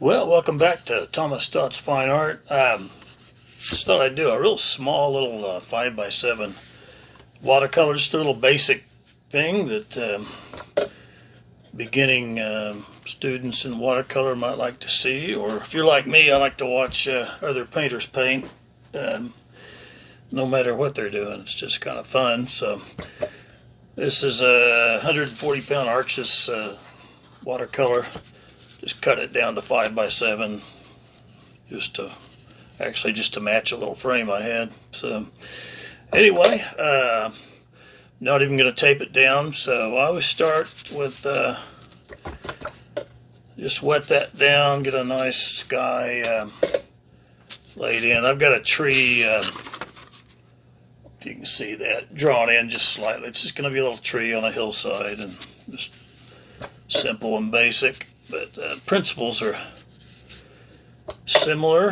Well, welcome back to Thomas Stotts Fine Art. Just thought I'd do a real small little 5x7 watercolor, just a little basic thing that beginning students in watercolor might like to see, or if you're like me, I like to watch other painters paint. No matter what they're doing, it's just kind of fun. So this is a 140-pound Arches watercolor. Just cut it down to 5x7, just to match a little frame I had. So anyway, not even going to tape it down. So I always start with just wet that down, get a nice sky laid in. I've got a tree, if you can see that, drawn in just slightly. It's just going to be a little tree on a hillside, and just simple and basic. But principles are similar,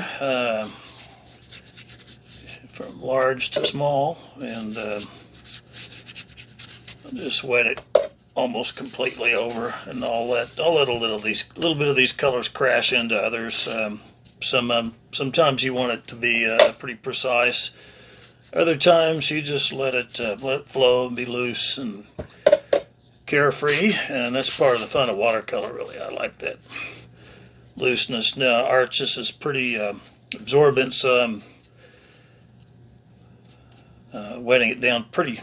from large to small, and I'll just wet it almost completely over, and I'll let a little bit of these colors crash into others. Sometimes you want it to be pretty precise. Other times you just let it flow and be loose and carefree, and that's part of the fun of watercolor, really. I like that looseness. Now, Arches is pretty absorbent, so I'm wetting it down pretty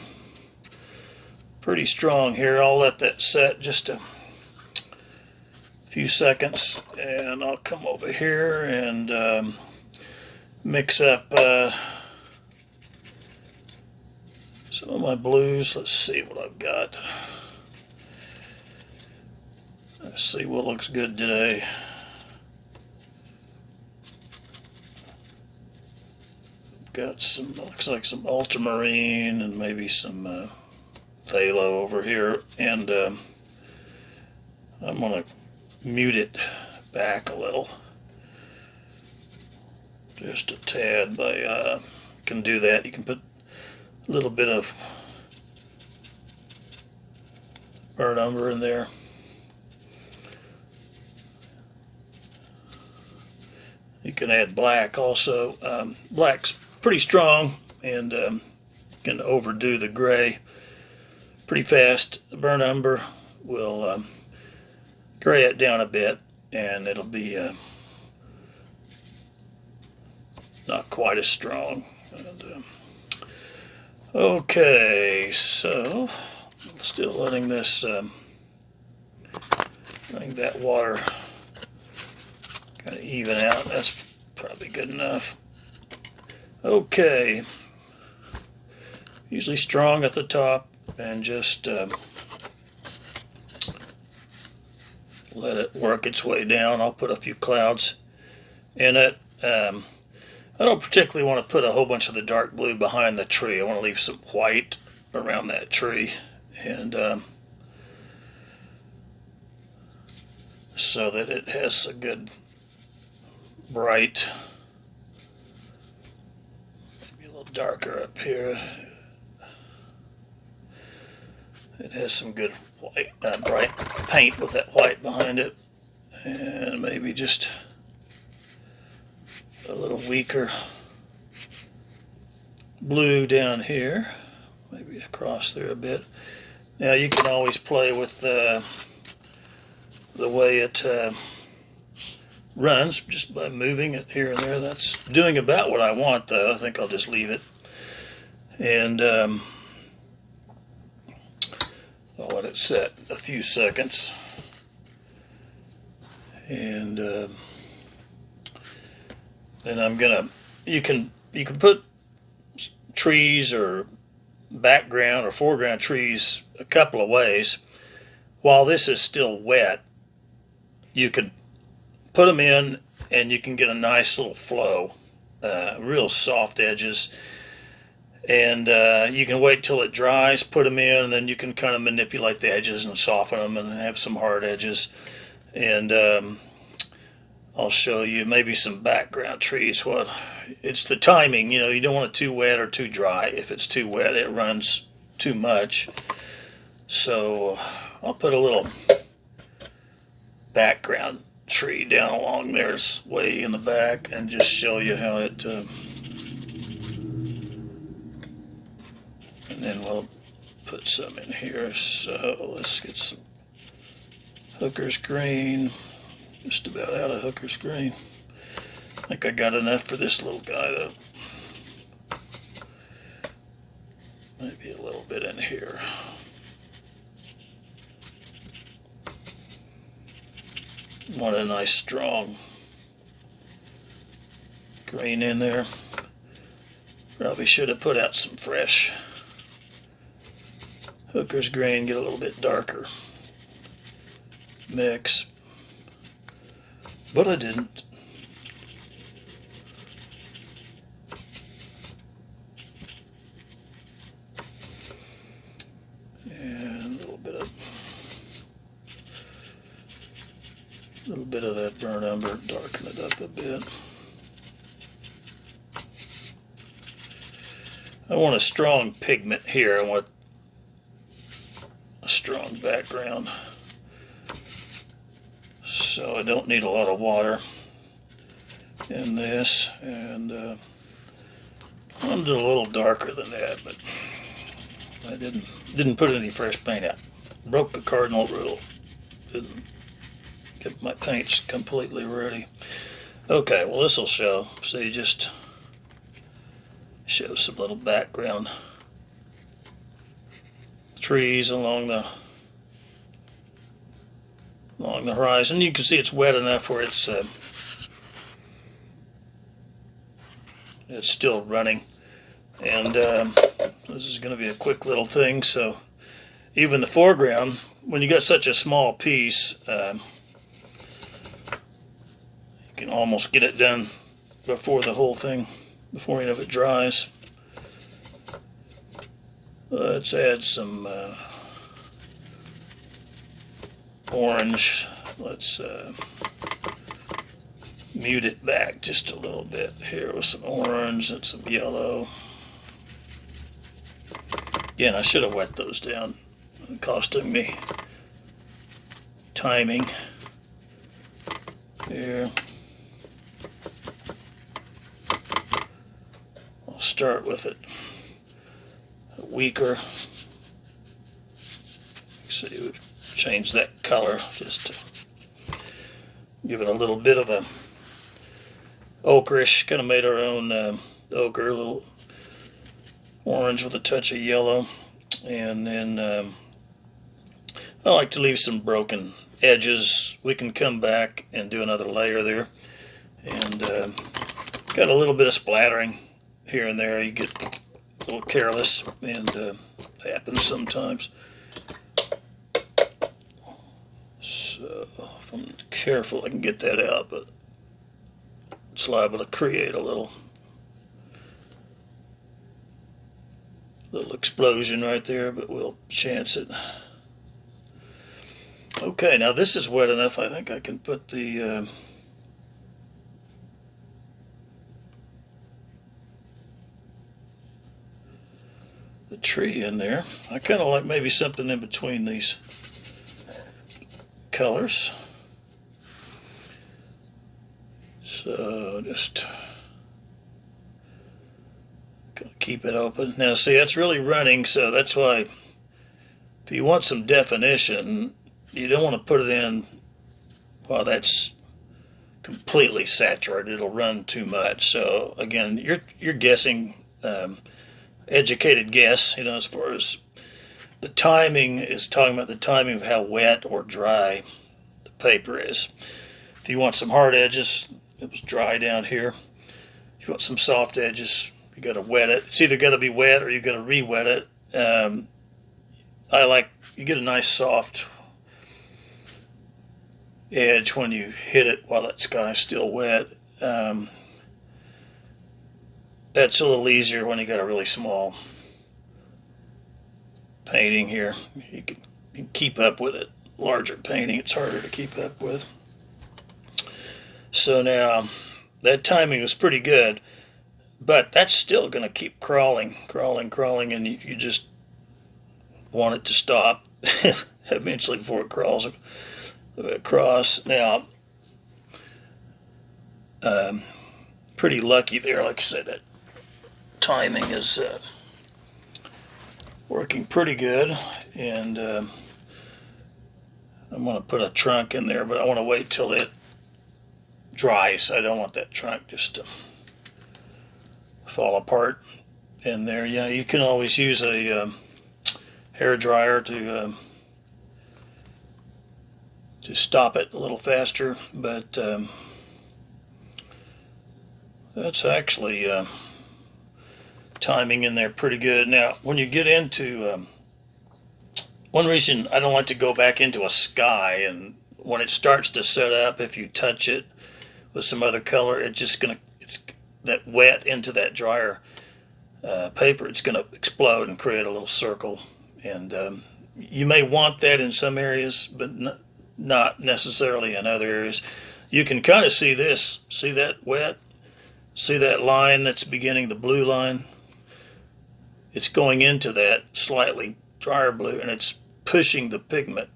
strong here. I'll let that set just a few seconds, and I'll come over here and mix up some of my blues. Let's see what I've got. Let's see what looks good today. Got some, looks like some ultramarine and maybe some phthalo over here, and I'm going to mute it back a little, just a tad. By can do that. You can put a little bit of burnt umber in there. You can add black also. Black's pretty strong and can overdo the gray pretty fast. Burnt umber will gray it down a bit, and it'll be not quite as strong. And, okay, so still letting this, letting that water kind of even out. That's probably good enough. Okay, usually strong at the top, and just let it work its way down. I'll put a few clouds in it. I don't particularly want to put a whole bunch of the dark blue behind the tree. I want to leave some white around that tree, and so that it has a good bright, maybe a little darker up here. It has some good white, bright paint with that white behind it, and maybe just a little weaker blue down here, maybe across there a bit. Now you can always play with the way it runs just by moving it here and there. That's doing about what I want, though. I think I'll just leave it, and I'll let it set a few seconds, and then I'm gonna, you can put trees or background or foreground trees a couple of ways. While this is still wet, you can put them in, and you can get a nice little flow, real soft edges, and you can wait till it dries, put them in, and then you can kind of manipulate the edges and soften them and have some hard edges. And I'll show you maybe some background trees. Well, it's the timing, you know, you don't want it too wet or too dry. If it's too wet, it runs too much. So I'll put a little background tree down along there's way in the back and just show you how it and then we'll put some in here. So let's get some Hooker's green. Just about out of Hooker's green. I think I got enough for this little guy though. Maybe a little bit in here. Want a nice strong green in there. Probably should have put out some fresh Hooker's green, get a little bit darker mix, but I didn't. And a little bit of that burnt umber, darken it up a bit. I want a strong pigment here. I want a strong background. So I don't need a lot of water in this, and I'm doing a little darker than that, but I didn't put any fresh paint out. Broke the cardinal rule. Didn't get my paints completely ready. Okay, well this will show. See, just show some little background trees along the horizon. You can see it's wet enough where it's still running, and this is going to be a quick little thing. So even the foreground, when you got such a small piece, you can almost get it done before the whole thing, before any of it dries. Let's add some orange. Let's mute it back just a little bit here with some orange and some yellow. Again, I should have wet those down, costing me timing here. I'll start with it weaker. See, we've changed that color just to give it a little bit of a ochreish. Kind of made our own ochre, a little orange with a touch of yellow, and then I like to leave some broken edges. We can come back and do another layer there, and got a little bit of splattering here and there. You get a little careless, and happens sometimes. So if I'm careful, I can get that out, but it's liable to create a little explosion right there, but we'll chance it. Okay, now this is wet enough. I think I can put the tree in there. I kind of like maybe something in between these colors. So just keep it open. Now see, that's really running, so that's why if you want some definition, you don't want to put it in while that's completely saturated. It'll run too much. So again, you're guessing, educated guess, you know, as far as the timing is talking about the timing of how wet or dry the paper is. If you want some hard edges, it was dry down here. If you want some soft edges, you got to wet it. It's either got to be wet or you got to re-wet it. I like, you get a nice soft edge when you hit it while that sky's still wet. That's a little easier when you got a really small painting here. You can keep up with it. Larger painting, it's harder to keep up with. So now that timing was pretty good, but that's still going to keep crawling, and you just want it to stop eventually before it crawls across. Now Pretty lucky there. Like I said, that timing is working pretty good, and I'm going to put a trunk in there, but I want to wait till it dries. I don't want that trunk just to fall apart in there. Yeah, you can always use a hair dryer to stop it a little faster, but that's actually timing in there pretty good. Now, when you get into one reason I don't like to go back into a sky, and when it starts to set up, if you touch it with some other color, it's that wet into that dryer paper, it's going to explode and create a little circle. And you may want that in some areas, but not necessarily in other areas. You can kind of see this. See that wet? See that line that's beginning, the blue line? It's going into that slightly drier blue, and it's pushing the pigment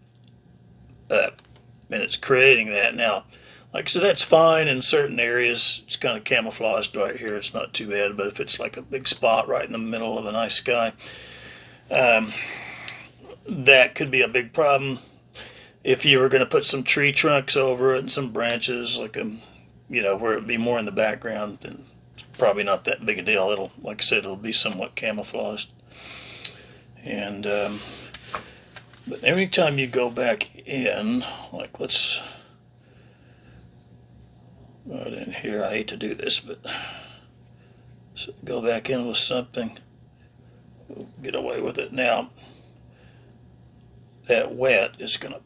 up, and it's creating that. Now, like I said, that's fine in certain areas. It's kind of camouflaged right here. It's not too bad, but if it's like a big spot right in the middle of a nice sky, that could be a big problem. If you were going to put some tree trunks over it and some branches, like where it'd be more in the background, then it's probably not that big a deal. It'll, like I said, it'll be somewhat camouflaged. And but every time you go back in, like let's right in here. I hate to do this, but so go back in with something. We'll get away with it now. That wet is going to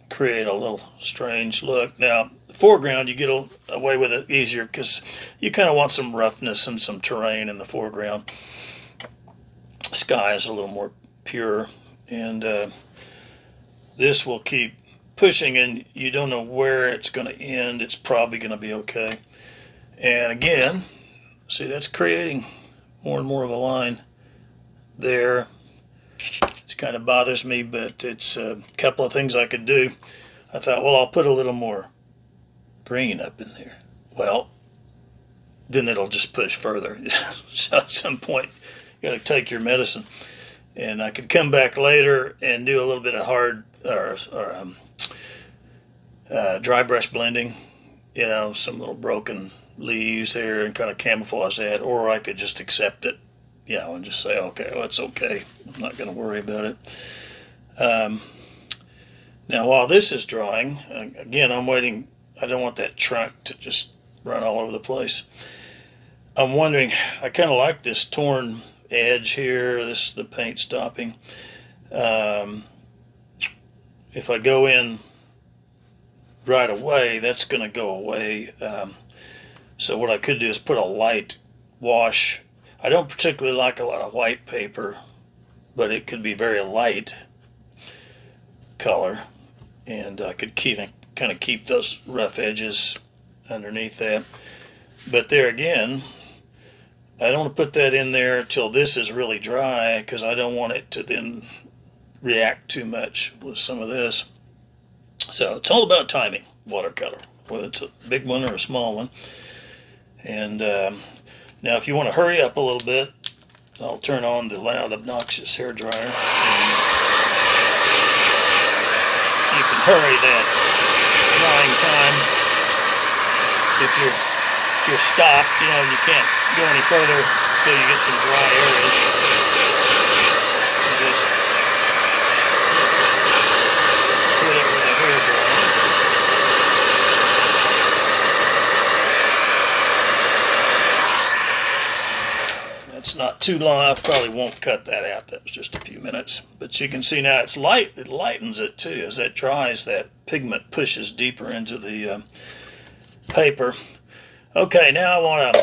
create a little strange look. Now, the foreground, you get away with it easier because you kind of want some roughness and some terrain in the foreground. Sky is a little more pure, and this will keep pushing, and you don't know where it's going to end. It's probably going to be okay. And again, see, that's creating more and more of a line there. It kind of bothers me, but it's a couple of things I could do. I thought, well, I'll put a little more green up in there. Well, then it'll just push further. So at some point, you got to take your medicine. And I could come back later and do a little bit of hard dry brush blending, some little broken leaves there, and kind of camouflage that. Or I could just accept it, and just say, okay, well, it's okay. I'm not going to worry about it. Now, while this is drying, again, I'm waiting. I don't want that trunk to just run all over the place. I'm wondering, I kind of like this torn edge here, the paint stopping. If I go in right away, that's going to go away. So what I could do is put a light wash. I don't particularly like a lot of white paper, but it could be very light color, and I could kind of keep those rough edges underneath that. But there again, I don't want to put that in there until this is really dry, because I don't want it to then react too much with some of this. So it's all about timing, watercolor, whether it's a big one or a small one. And now if you want to hurry up a little bit, I'll turn on the loud, obnoxious hair dryer. And you can hurry that drying time. If you're stopped, you can't go any further until you get some dry areas. You just put it with a hair dryer. That's not too long. I probably won't cut that out. That was just a few minutes. But you can see now it's light. It lightens it too. As that dries, that pigment pushes deeper into the paper. Okay, now I want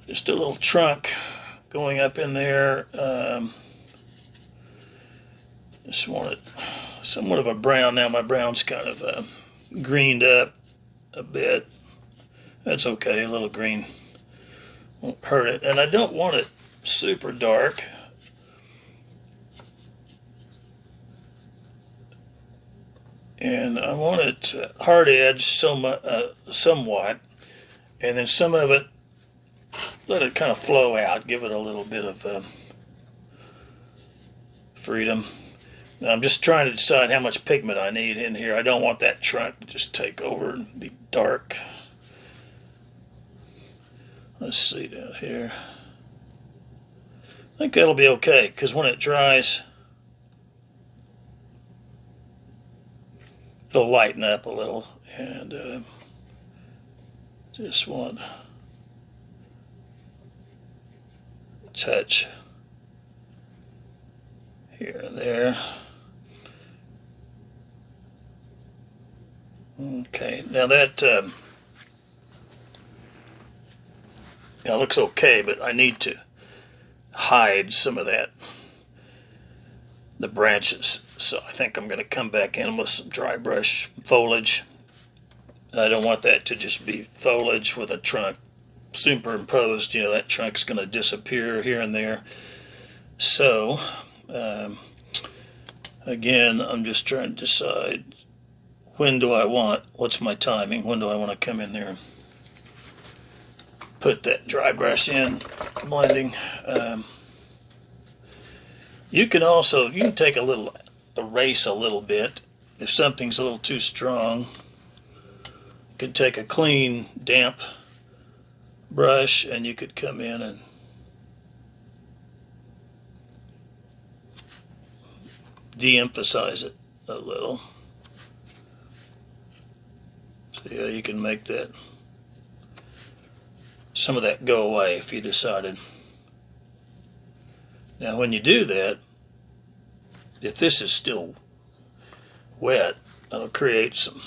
just a little trunk going up in there. Just want it somewhat of a brown. Now my brown's kind of greened up a bit. That's okay. A little green won't hurt it. And I don't want it super dark. And I want it hard edged somewhat, and then some of it, let it kind of flow out, give it a little bit of freedom. Now I'm just trying to decide how much pigment I need in here. I don't want that trunk to just take over and be dark. Let's see down here. I think that'll be okay, because when it dries, it'll lighten up a little. And just want to touch here and there. Okay, now that looks okay, but I need to hide some of that, the branches. So I think I'm going to come back in with some dry brush foliage. I don't want that to just be foliage with a trunk superimposed. You know, that trunk's going to disappear here and there. So again, I'm just trying to decide, what's my timing, when do I want to come in there and put that dry brush in, blending. You can take erase a little bit. If something's a little too strong, you could take a clean, damp brush and you could come in and de-emphasize it a little. So yeah, you can make some of that go away if you decided. Now when you do that, if this is still wet, it'll create some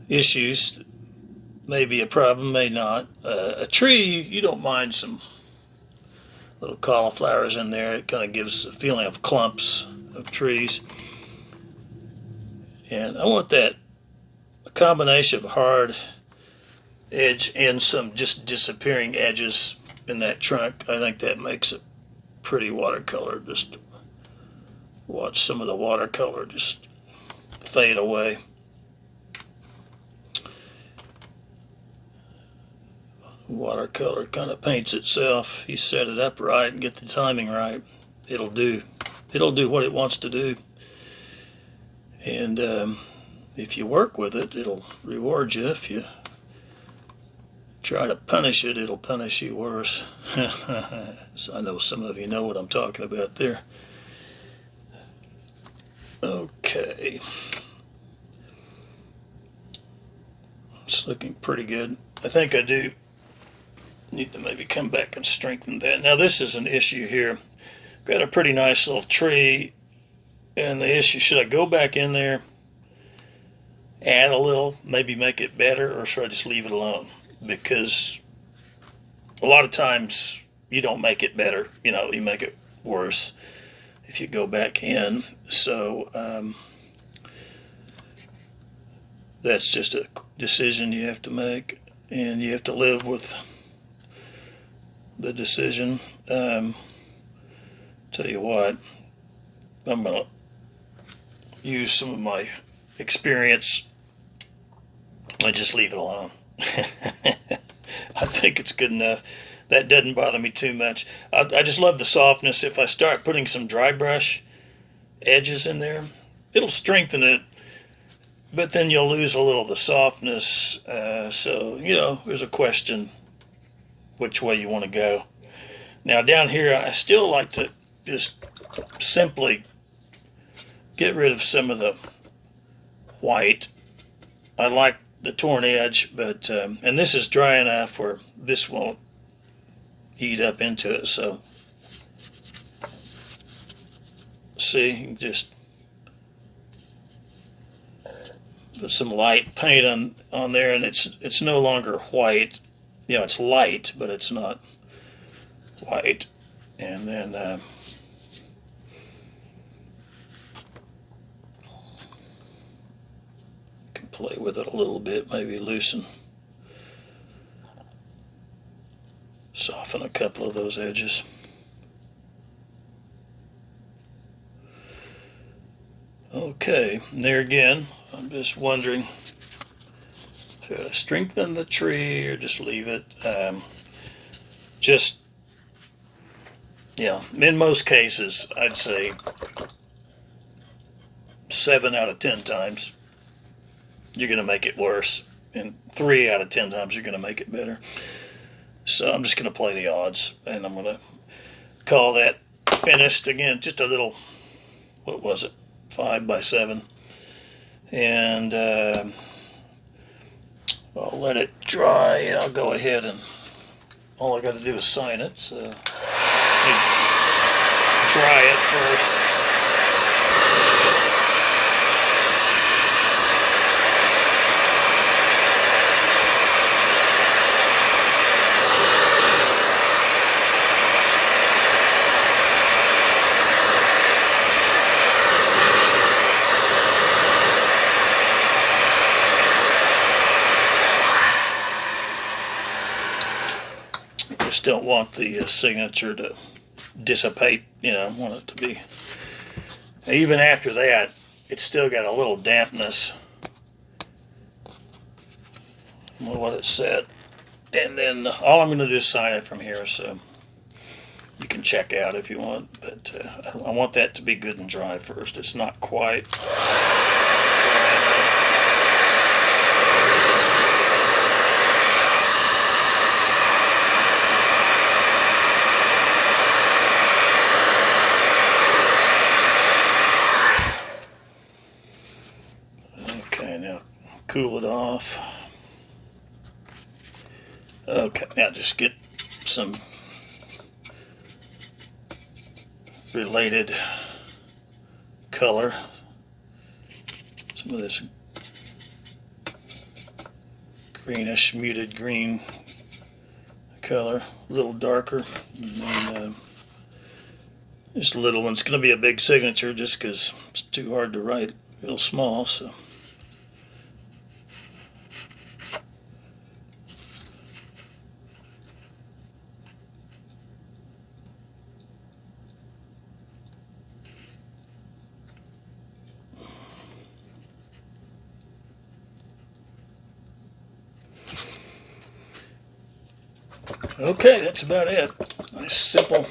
issues. Maybe a problem, may not. A tree, you don't mind some little cauliflowers in there. It kind of gives a feeling of clumps of trees. And I want a combination of hard edge and some just disappearing edges in that trunk. I think that makes it pretty watercolor. Just watch some of the watercolor just fade away. Watercolor kind of paints itself. You set it up right and get the timing right, it'll do what it wants to do. And if you work with it, it'll reward you. If you try to punish it, it'll punish you worse. So I know some of you know what I'm talking about there. Okay, it's looking pretty good. I think I do need to maybe come back and strengthen that. Now this is an issue here. Got a pretty nice little tree, and the issue, should I go back in there, add a little, maybe make it better, or should I just leave it alone? Because a lot of times you don't make it better, you make it worse if you go back in. So that's just a decision you have to make, and you have to live with the decision. Tell you what, I'm going to use some of my experience and just leave it alone. I think it's good enough. That doesn't bother me too much. I just love the softness. If I start putting some dry brush edges in there, it'll strengthen it, but then you'll lose a little of the softness. So, there's a question which way you want to go. Now down here, I still like to just simply get rid of some of the white. I like the torn edge, but and this is dry enough where this won't eat up into it. So see, you can just put some light paint on there, and it's no longer white. It's light, but it's not white. And then can play with it a little bit, maybe soften a couple of those edges. Okay, there again, I'm just wondering, should I strengthen the tree or just leave it? Just, yeah, in most cases, I'd say 7 out of 10 times you're going to make it worse, and 3 out of 10 times you're going to make it better. So I'm just going to play the odds, and I'm going to call that finished. Again, just a little, what was it, 5 by 7, and I'll let it dry. I'll go ahead and all I got to do is sign it. So dry it first. Just don't want the signature to dissipate, you know, I want it to be, even after that, it's still got a little dampness with what it said. And then all I'm going to do is sign it from here, so you can check out if you want, but I want that to be good and dry first. It's not quite. Okay, now cool it off. Okay, now just get some related color. Some of this greenish, muted green color, a little darker. And then, this little one's going to be a big signature just because it's too hard to write real small. So. Okay, that's about it. Nice, simple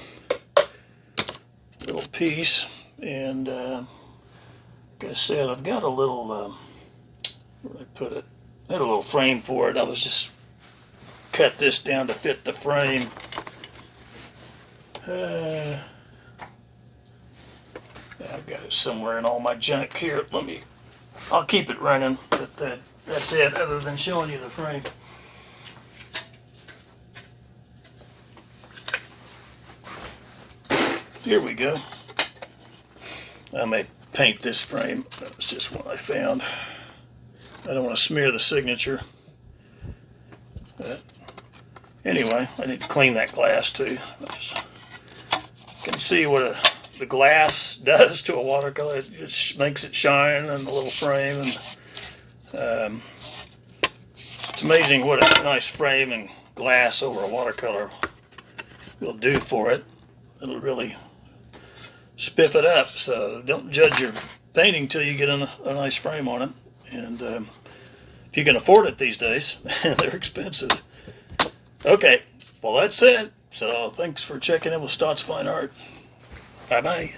little piece. And like I said, I've got a little, where did I put it? I had a little frame for it. I was just cut this down to fit the frame. I've got it somewhere in all my junk here. I'll keep it running, but that's it, other than showing you the frame. Here we go. I may paint this frame. That was just what I found. I don't want to smear the signature. But anyway, I need to clean that glass too. You can see what the glass does to a watercolor. It just makes it shine in the little frame. And it's amazing what a nice frame and glass over a watercolor will do for it. It'll really spiff it up, so don't judge your painting till you get a nice frame on it. And if you can afford it these days, they're expensive. Okay, well that's it. So thanks for checking in with Stotts Fine Art. Bye-bye.